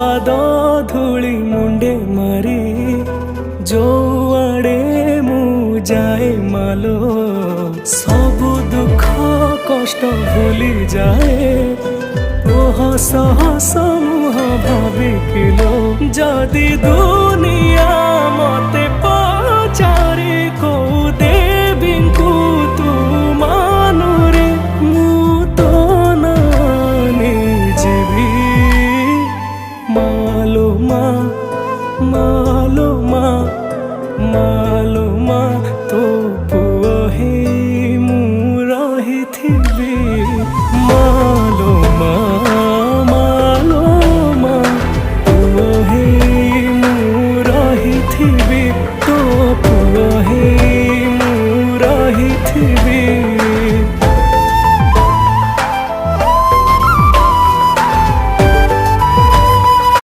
पाद धूली मुंडे मारी जो आड़े मु जाए मालो सबु दुख कष्ट भूली जाए हस हस मुह भावी किलो जदि दुनिया मते पचारे को देवी को तू मानुरे मु तो नानी जीवी मालो मा